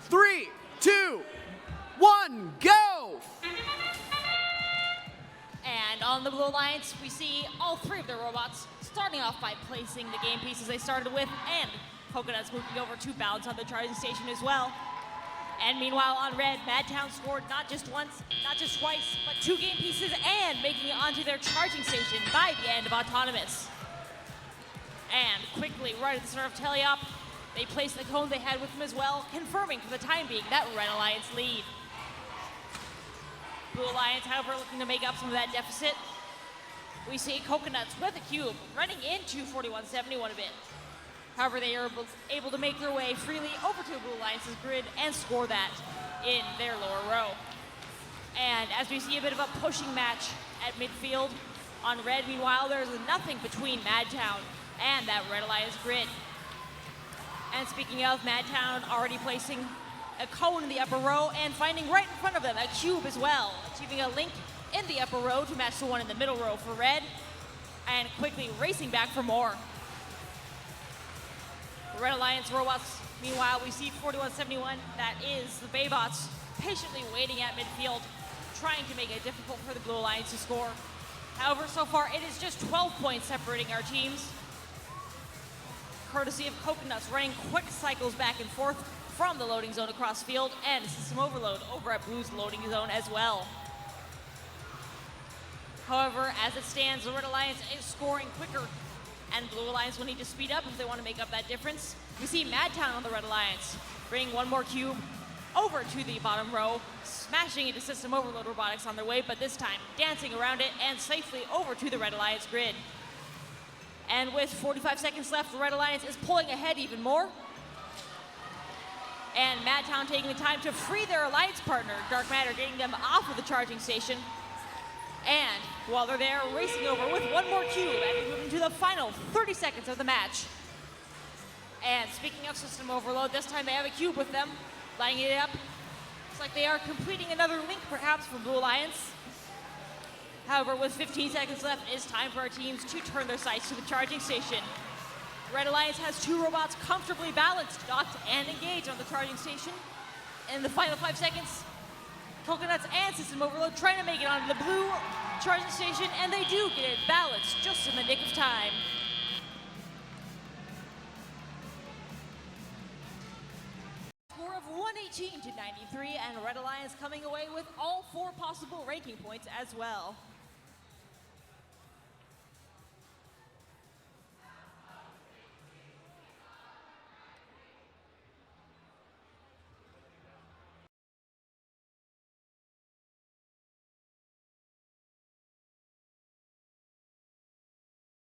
3, 2, 1, go! And on the Blue Alliance, we see all three of their robots starting off by placing the game pieces they started with, and Coconuts moving over to balance on the charging station as well. And meanwhile on red, Madtown scored not just once, not just twice, but 2 game pieces and making it onto their charging station by the end of Autonomous. And quickly, right at the start of Teleop, they placed the cone they had with them as well, confirming for the time being that Red Alliance lead. Blue Alliance, however, looking to make up some of that deficit. We see Coconuts with a cube running into 4171 a bit. However, they are able to make their way freely over to Blue Alliance's grid and score that in their lower row. And as we see a bit of a pushing match at midfield, on red, meanwhile, there's nothing between Madtown and that Red Alliance grid. And speaking of, Madtown already placing a cone in the upper row and finding right in front of them a cube as well, achieving a link in the upper row to match the one in the middle row for red, and quickly racing back for more. The Red Alliance robots, meanwhile, we see 4171, that is the Baybots, patiently waiting at midfield, trying to make it difficult for the Blue Alliance to score. However, so far, it is just 12 points separating our teams, courtesy of Coconuts running quick cycles back and forth from the loading zone across field, and system overload over at Blue's loading zone as well. However, as it stands, the Red Alliance is scoring quicker, and Blue Alliance will need to speed up if they want to make up that difference. We see Madtown on the Red Alliance, bringing one more cube over to the bottom row, smashing into system overload robotics on their way, but this time dancing around it and safely over to the Red Alliance grid. And with 45 seconds left, the Red Alliance is pulling ahead even more. And Madtown taking the time to free their alliance partner, Dark Matter, getting them off of the charging station. And while they're there, racing over with one more cube as we move into the final 30 seconds of the match. And speaking of system overload, this time they have a cube with them, lining it up. Looks like they are completing another link perhaps for Blue Alliance. However, with 15 seconds left, it is time for our teams to turn their sights to the charging station. Red Alliance has 2 robots comfortably balanced, docked, and engaged on the charging station. In the final 5 seconds, Coconuts and System Overload trying to make it onto the blue charging station, and they do get it balanced just in the nick of time. Score of 118 to 93, and Red Alliance coming away with all 4 possible ranking points as well.